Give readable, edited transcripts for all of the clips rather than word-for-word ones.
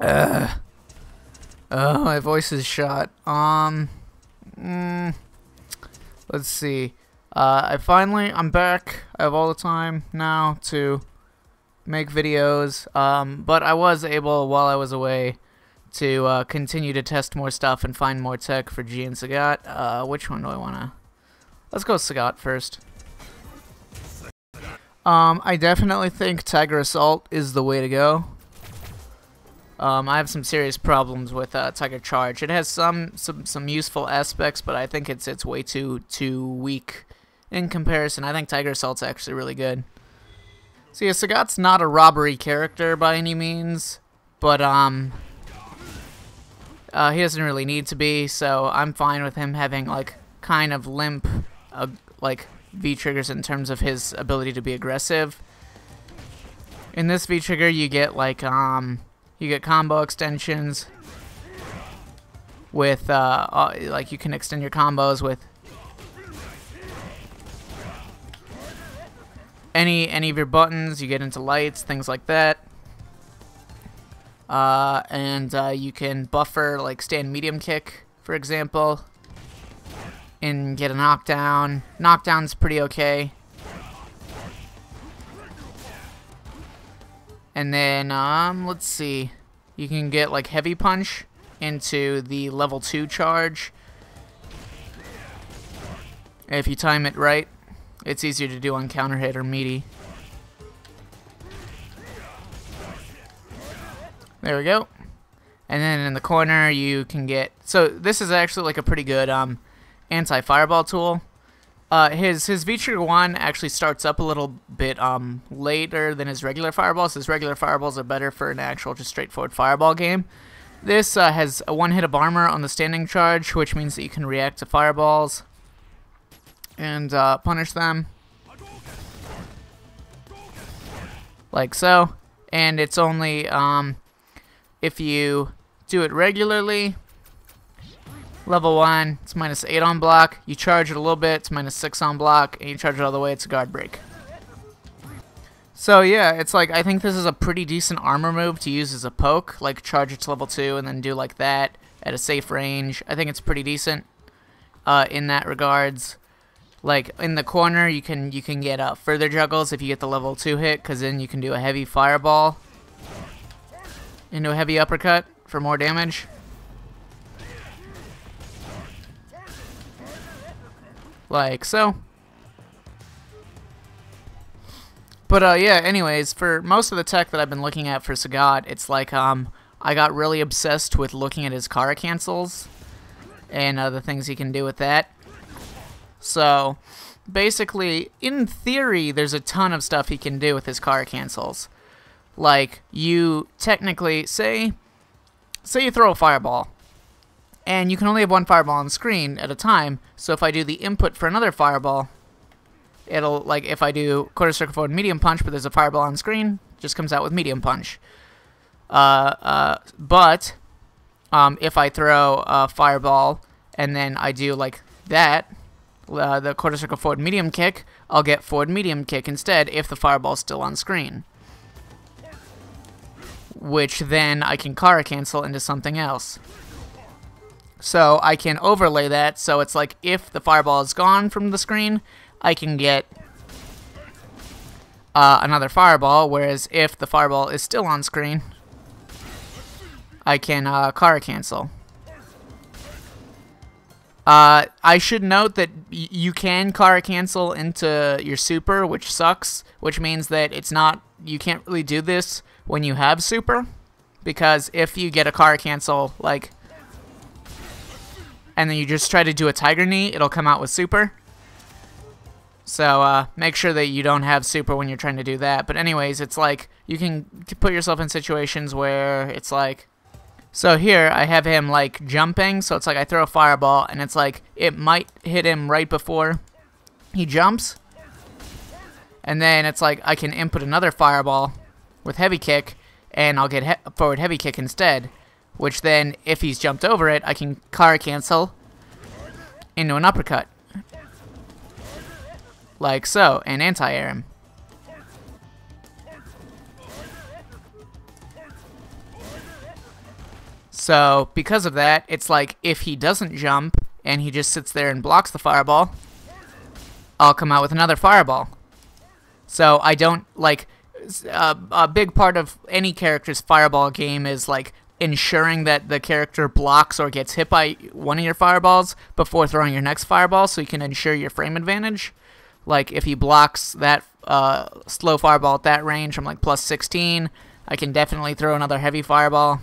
Oh, my voice is shot. Let's see. I'm back. I have all the time now to make videos. But I was able, while I was away, to continue to test more stuff and find more tech for G and Sagat. Which one do I wanna? Let's go Sagat first. I definitely think Tiger Assault is the way to go. I have some serious problems with Tiger Charge. It has some useful aspects, but I think it's way too weak in comparison. I think Tiger Assault's actually really good. So yeah, Sagat's not a robbery character by any means, but he doesn't really need to be. So I'm fine with him having like kind of limp, like V triggers in terms of his ability to be aggressive. In this V trigger, you get like you get combo extensions with, like you can extend your combos with any of your buttons. You get into lights, things like that. And you can buffer, like stand medium kick, for example, and get a knockdown. Knockdown's pretty okay. And then, let's see. You can get, like, Heavy Punch into the level 2 charge. If you time it right, it's easier to do on counter hit or meaty. There we go. And then in the corner, you can get... So, this is actually, like, a pretty good, anti-fireball tool. His V-Trigger 1 actually starts up a little bit later than his regular fireballs. His regular fireballs are better for an actual just straightforward fireball game. This has a 1 hit of armor on the standing charge, which means that you can react to fireballs and punish them. Like so. And it's only if you do it regularly. Level 1, it's -8 on block. You charge it a little bit, it's -6 on block, and you charge it all the way, it's a guard break. So yeah, it's like, I think this is a pretty decent armor move to use as a poke, like charge it to level 2 and then do like that at a safe range. I think it's pretty decent in that regards. Like in the corner, you can get further juggles if you get the level 2 hit, because then you can do a heavy fireball into a heavy uppercut for more damage. Like so. But yeah, anyways, for most of the tech that I've been looking at for Sagat, it's like I got really obsessed with looking at his Kara cancels and the things he can do with that. So basically, in theory, there's a ton of stuff he can do with his Kara cancels. Like, you technically say you throw a fireball, and you can only have one fireball on the screen at a time, so if I do the input for another fireball, it'll, like, if I do quarter circle forward medium punch, but there's a fireball on the screen, it just comes out with medium punch. But if I throw a fireball, and then I do, like, that, the quarter circle forward medium kick, I'll get forward medium kick instead if the fireball's still on screen. Which then I can Kara cancel into something else. So I can overlay that, so it's like if the fireball is gone from the screen, I can get another fireball, whereas if the fireball is still on screen, I can Kara cancel. I should note that you can Kara cancel into your super, which sucks, which means that you can't really do this when you have super, because if you get a Kara cancel, like, and then you just try to do a Tiger Knee, it'll come out with super. So make sure that you don't have super when you're trying to do that. But anyways, it's like you can put yourself in situations where it's like, so here I have him like jumping, so it's like I throw a fireball and it's like it might hit him right before he jumps, and then it's like I can input another fireball with heavy kick and I'll get forward heavy kick instead, which then if he's jumped over it, I can Kara cancel into an uppercut like so, and anti-air him. So because of that, it's like if he doesn't jump and he just sits there and blocks the fireball, I'll come out with another fireball. So I don't, like, a big part of any character's fireball game is like ensuring that the character blocks or gets hit by one of your fireballs before throwing your next fireball, so you can ensure your frame advantage. Like if he blocks that slow fireball at that range, I'm like plus 16. I can definitely throw another heavy fireball.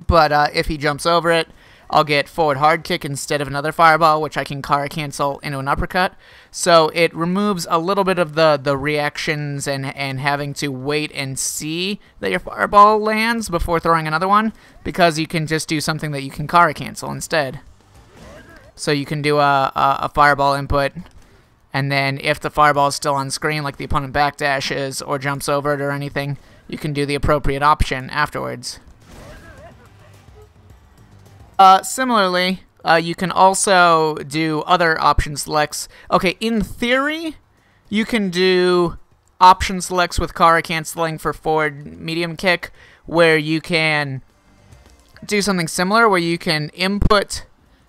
But if he jumps over it, I'll get forward hard kick instead of another fireball, which I can kara cancel into an uppercut. So it removes a little bit of the reactions and having to wait and see that your fireball lands before throwing another one, because you can just do something that you can kara cancel instead. So you can do a fireball input, and then if the fireball is still on screen, like the opponent backdashes or jumps over it or anything, you can do the appropriate option afterwards. Similarly, you can also do other option selects. Okay, in theory, you can do option selects with kara canceling for forward medium kick, where you can do something similar, where you can input,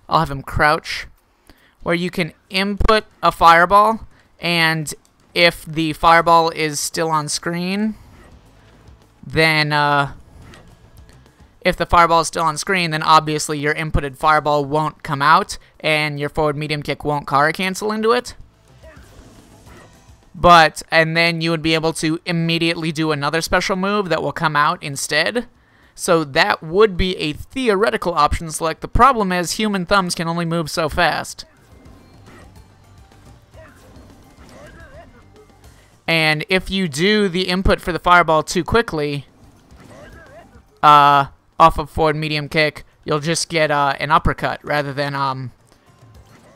I'll have him crouch, where you can input a fireball, and if the fireball is still on screen, then, if the fireball is still on screen, then obviously your inputted fireball won't come out, and your forward medium kick won't kara cancel into it. And then you would be able to immediately do another special move that will come out instead. So that would be a theoretical option select. The problem is human thumbs can only move so fast. And if you do the input for the fireball too quickly, off of forward medium kick, you'll just get an uppercut rather than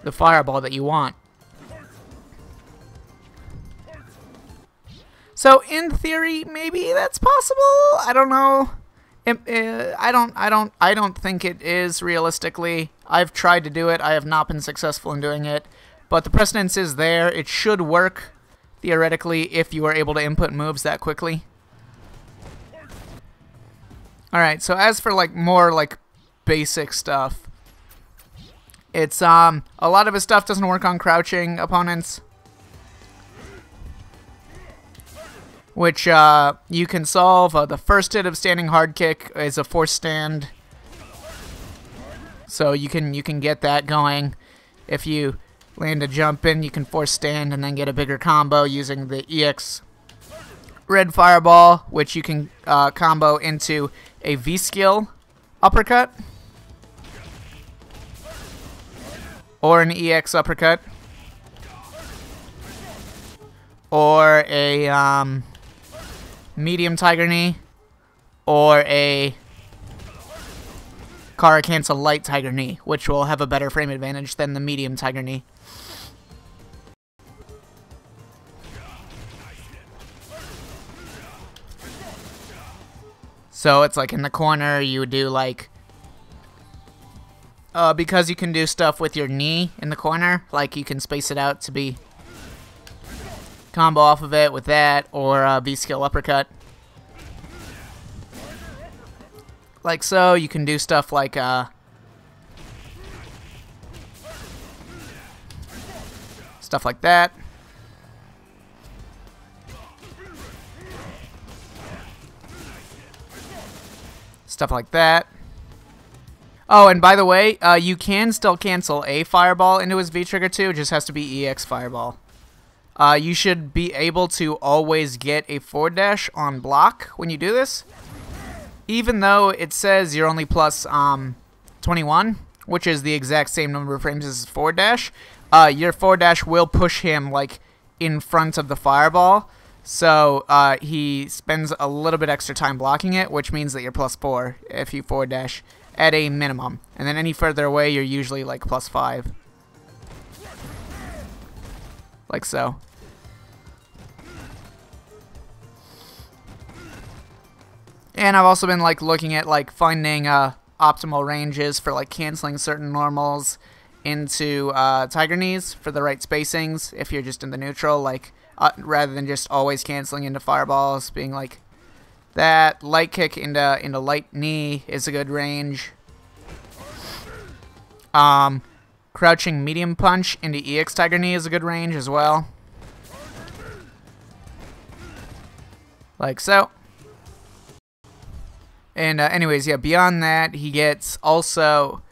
the fireball that you want. So in theory, maybe that's possible. I don't know. I don't think it is realistically. I've tried to do it. I have not been successful in doing it, but the precedence is there. It should work theoretically if you are able to input moves that quickly. Alright, so as for like more like basic stuff, it's a lot of his stuff doesn't work on crouching opponents, which you can solve. The first hit of standing hard kick is a forced stand, so you can get that going. If you land a jump in, you can force stand and then get a bigger combo using the EX red fireball, which you can combo into a V-skill uppercut or an EX uppercut or a medium tiger knee or a kara cancel light tiger knee, which will have a better frame advantage than the medium tiger knee. So it's like in the corner, you would do like, because you can do stuff with your knee in the corner, like you can space it out to be combo off of it with that, or V-skill uppercut. Like so, you can do stuff like, stuff like that. Stuff like that. Oh, and by the way, you can still cancel a fireball into his V-trigger too. It just has to be EX fireball. You should be able to always get a forward dash on block when you do this, even though it says you're only plus 21, which is the exact same number of frames as his forward dash. Your forward dash will push him like in front of the fireball. So he spends a little bit extra time blocking it, which means that you're plus 4 if you forward dash at a minimum. And then any further away, you're usually like plus 5. Like so. And I've also been like looking at like finding optimal ranges for like canceling certain normals into tiger knees for the right spacings if you're just in the neutral, like rather than just always canceling into fireballs, being like That light kick into light knee is a good range. Crouching medium punch into EX Tiger Knee is a good range as well. Like so. And anyways, yeah, beyond that, he gets also,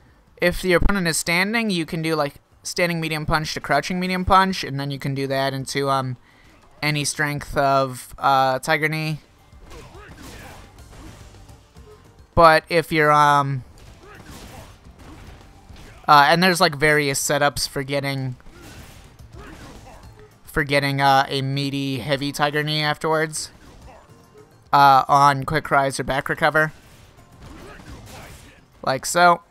if your opponent is standing, you can do like standing medium punch to crouching medium punch, and then you can do that into any strength of Tiger Knee. But if you're and there's like various setups for getting a meaty heavy Tiger Knee afterwards. On quick rise or back recover. Like so.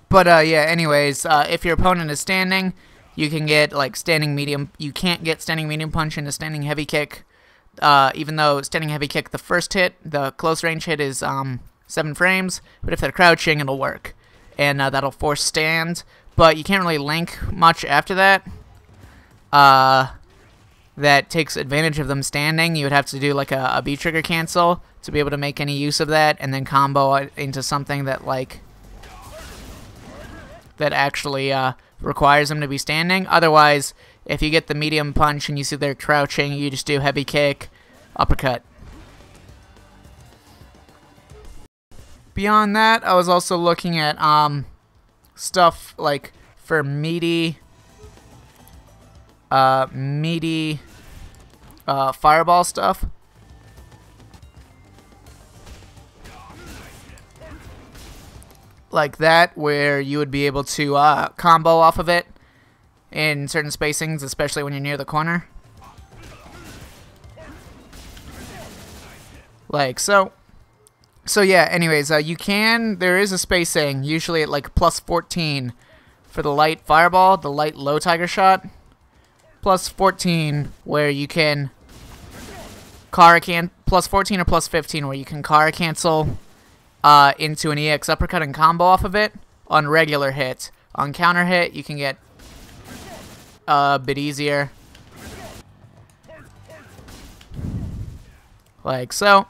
But yeah, anyways, if your opponent is standing, you can get like standing medium. You can't get standing medium punch into standing heavy kick. Even though standing heavy kick, the first hit, the close range hit is 7 frames. But if they're crouching, it'll work. And that'll force stand. But you can't really link much after that. That takes advantage of them standing. You would have to do like a B trigger cancel to be able to make any use of that, and then combo it into something that like that actually requires them to be standing. Otherwise, if you get the medium punch and you see they're crouching, you just do heavy kick, uppercut. Beyond that, I was also looking at stuff like for meaty fireball stuff. Like that, where you would be able to combo off of it in certain spacings, especially when you're near the corner. Like so. So yeah, anyways, there is a spacing, usually at like plus 14 for the light fireball, the light low tiger shot. Plus 14 where you can plus 14 or plus 15 where you can car cancel into an EX uppercut and combo off of it on regular hit. On counter hit, you can get a bit easier. Like so.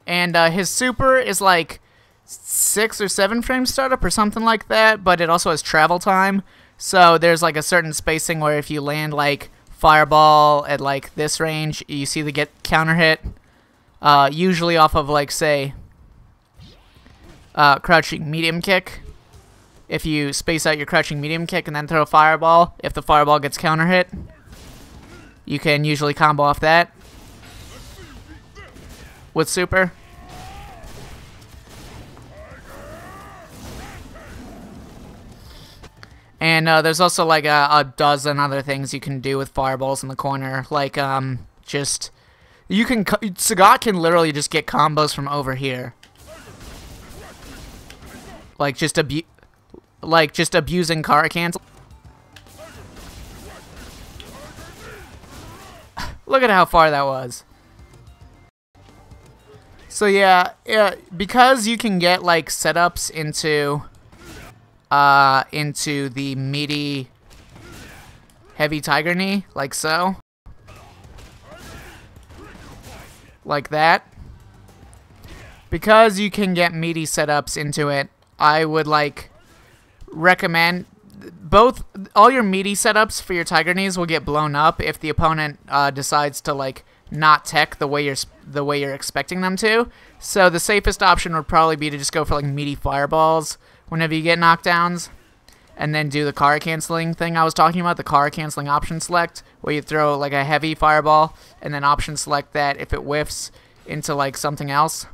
And his super is like 6 or 7 frame startup or something like that, but it also has travel time. So there's like a certain spacing where if you land like fireball at like this range, you see the get counter hit. Usually off of like say crouching medium kick. If you space out your crouching medium kick and then throw a fireball, if the fireball gets counter hit, you can usually combo off that with super. And there's also like a dozen other things you can do with fireballs in the corner. Like Sagat can literally just get combos from over here. Like just abusing car cancel. Look at how far that was. So yeah, because you can get like setups into the meaty heavy tiger knee, like so. Like that. Because you can get meaty setups into it, I would like recommend all your meaty setups for your tiger knees will get blown up if the opponent decides to like not tech the way you're expecting them to. So the safest option would probably be to just go for like meaty fireballs whenever you get knockdowns, and then do the car canceling thing I was talking about, the car canceling option select, where you throw like a heavy fireball and then option select that if it whiffs into like something else.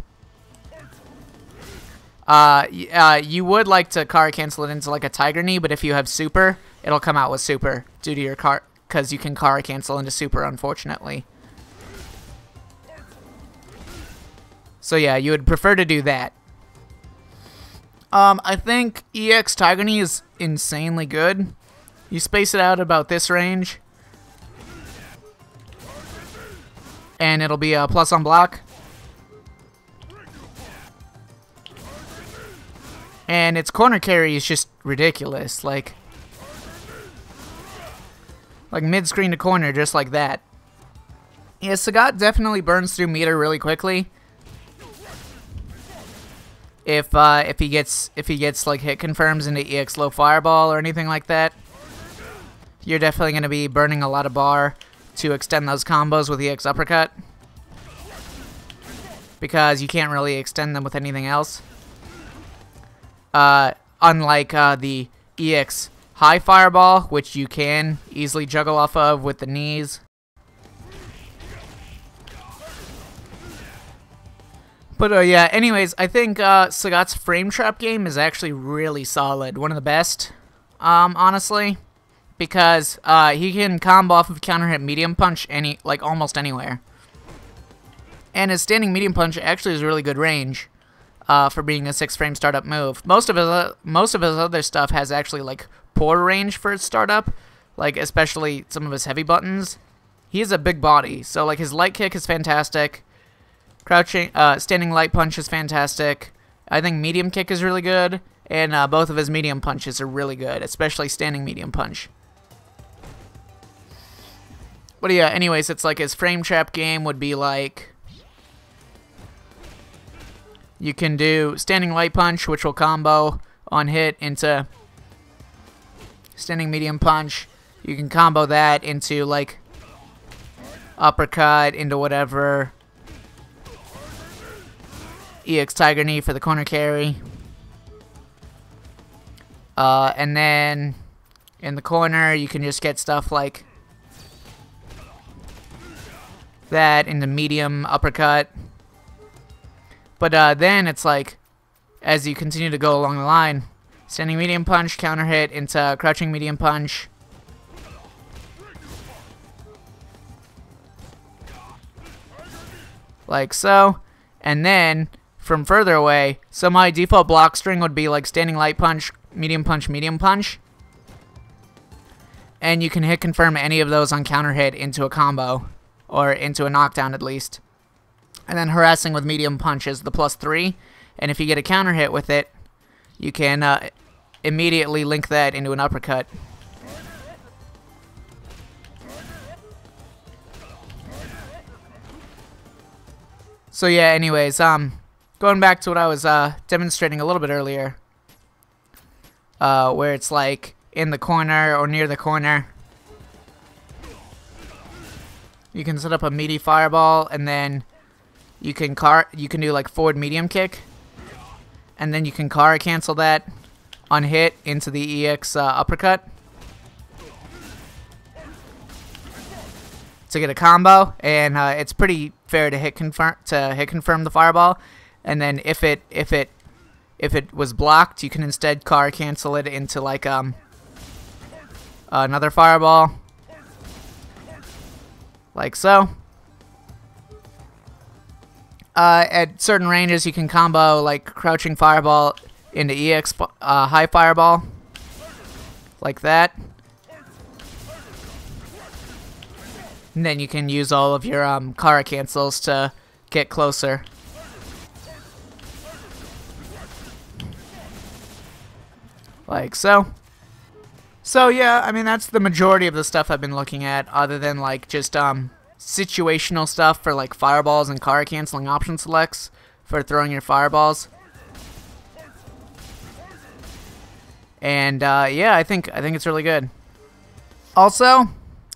You would like to car cancel it into like a tiger knee, but if you have super, it'll come out with super due to your car, because you can car cancel into super, unfortunately. So yeah, you would prefer to do that. I think EX Tiger Knee is insanely good. You space it out about this range, and it'll be a plus on block. And its corner carry is just ridiculous. Like, Like mid-screen to corner, just like that. Yeah, Sagat definitely burns through meter really quickly. If he gets like hit confirms into EX low fireball or anything like that, you're definitely gonna be burning a lot of bar to extend those combos with EX uppercut, because you can't really extend them with anything else. Unlike the EX high fireball, which you can easily juggle off of with the knees. But yeah, anyways, I think Sagat's frame trap game is actually really solid. One of the best, honestly. Because he can combo off of counter hit medium punch almost anywhere. And his standing medium punch actually is really good range for being a 6-frame startup move. Most of his other stuff has actually like poor range for its startup, like especially some of his heavy buttons. He has a big body, so like his light kick is fantastic. Crouching, standing light punch is fantastic. I think medium kick is really good, and both of his medium punches are really good, especially standing medium punch. But yeah, anyways, it's like his frame trap game would be like, you can do standing light punch, which will combo on hit into standing medium punch. You can combo that into like uppercut into whatever. EX Tiger Knee for the corner carry. And then in the corner, you can just get stuff like that into medium uppercut. But then it's like, as you continue to go along the line, standing medium punch, counter hit into crouching medium punch. Like so. And then from further away, so my default block string would be like standing light punch, medium punch, medium punch. And you can hit confirm any of those on counter hit into a combo, or into a knockdown at least. And then harassing with medium punch is the +3. And if you get a counter hit with it, you can immediately link that into an uppercut. So yeah, anyways, going back to what I was demonstrating a little bit earlier, where it's like in the corner or near the corner, you can set up a meaty fireball, and then you can do like forward medium kick, and then you can Kara cancel that on hit into the EX uppercut to get a combo, and it's pretty fair to hit confirm the fireball. And then if it was blocked, you can instead Kara cancel it into like another fireball, like so. At certain ranges, you can combo like crouching fireball into EX high fireball, like that. And then you can use all of your Kara cancels to get closer. Like so. So yeah, I mean, that's the majority of the stuff I've been looking at, other than like just situational stuff for like fireballs and Kara canceling option selects for throwing your fireballs. And yeah, I think it's really good. Also,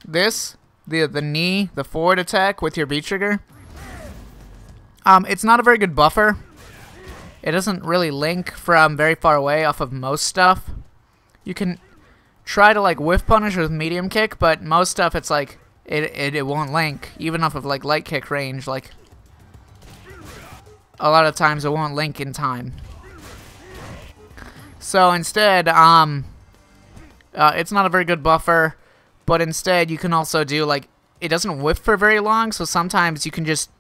the knee, the forward attack with your B trigger, it's not a very good buffer. It doesn't really link from very far away off of most stuff. You can try to like whiff punish with medium kick, but most stuff it's like it won't link, even off of like light kick range. Like a lot of times it won't link in time. So instead, it's not a very good buffer. But instead, you can also do like, it doesn't whiff for very long, so sometimes you can just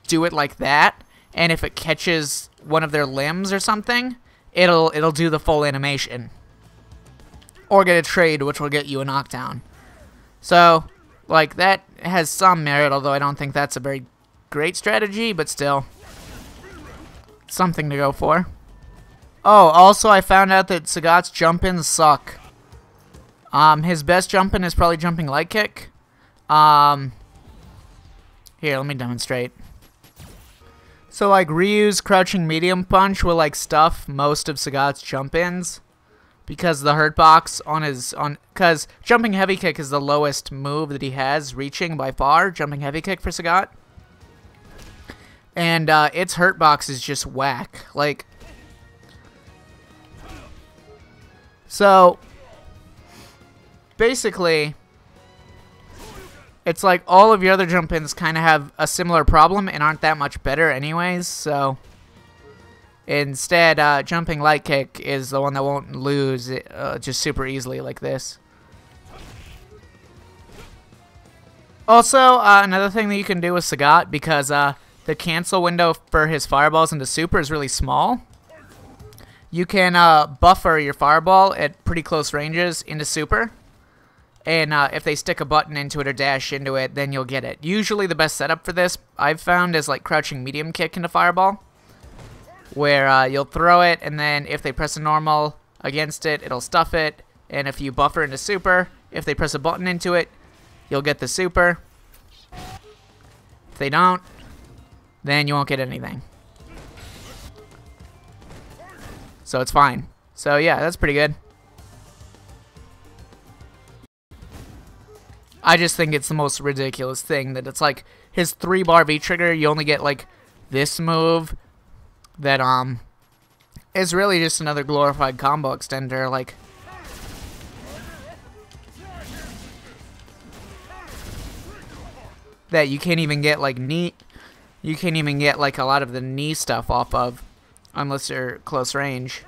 do it like that, and if it catches one of their limbs or something, it'll do the full animation. Or get a trade, which will get you a knockdown. So, like, that has some merit, although I don't think that's a very great strategy, but still, something to go for. Oh, also I found out that Sagat's jump-ins suck. His best jumping is probably jumping light kick. Here, let me demonstrate. So like Ryu's crouching medium punch will like stuff most of Sagat's jump-ins because the hurt box on his because jumping heavy kick is the lowest move that he has, reaching by far. Jumping heavy kick for Sagat, and its hurt box is just whack. Like, so basically, it's like all of your other jump-ins kind of have a similar problem and aren't that much better anyways, so instead, jumping light kick is the one that won't lose just super easily like this. Also, another thing that you can do with Sagat, because the cancel window for his fireballs into super is really small, you can buffer your fireball at pretty close ranges into super. And if they stick a button into it or dash into it, then you'll get it. Usually the best setup for this, I've found, is like crouching medium kick into fireball, where you'll throw it, and then if they press a normal against it, it'll stuff it. And if you buffer into super, if they press a button into it, you'll get the super. If they don't, then you won't get anything. So it's fine. So yeah, that's pretty good. I just think it's the most ridiculous thing that it's like his 3-bar V-trigger, you only get like this move that is really just another glorified combo extender, like that you can't even get like you can't even get like a lot of the knee stuff off of unless you're close range.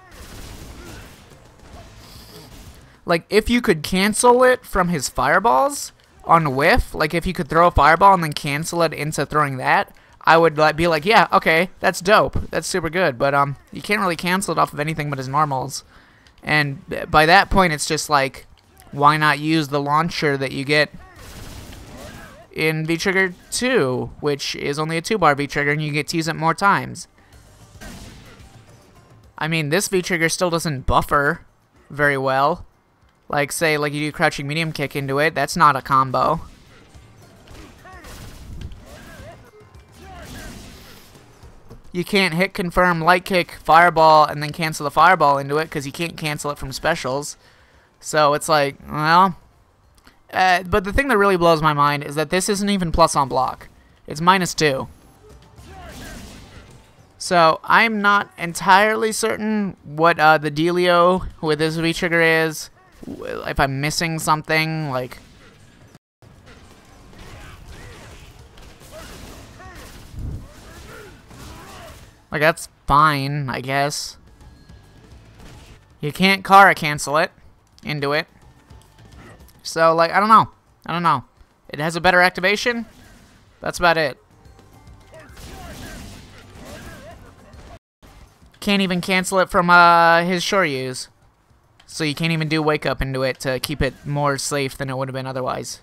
Like if you could cancel it from his fireballs on whiff, like if you could throw a fireball and then cancel it into throwing that, I would be like, yeah, okay, that's dope, that's super good. But you can't really cancel it off of anything but his normals, and by that point it's just like, why not use the launcher that you get in V-Trigger 2, which is only a 2-bar V-Trigger, and you get to use it more times. I mean, this V-Trigger still doesn't buffer very well. Like, say, like you do crouching medium kick into it, that's not a combo. You can't hit confirm light kick fireball and then cancel the fireball into it because you can't cancel it from specials. So it's like, well, but the thing that really blows my mind is that this isn't even plus on block. It's -2. So I'm not entirely certain what the dealio with this V-trigger is. If I'm missing something, like that's fine, I guess. You can't Kara cancel it into it. So like, I don't know. It has a better activation. That's about it. Can't even cancel it from his Shoryus. So you can't even do wake up into it to keep it more safe than it would have been otherwise.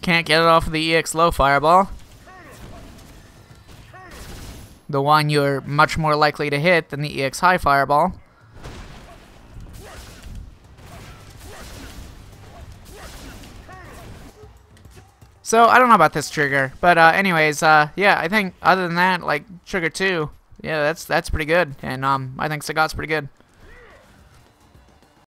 Can't get it off of the EX low fireball. The one you're much more likely to hit than the EX high fireball. So I don't know about this trigger, but anyways, yeah, I think other than that, like trigger 2, yeah, that's pretty good, and I think Sagat's pretty good.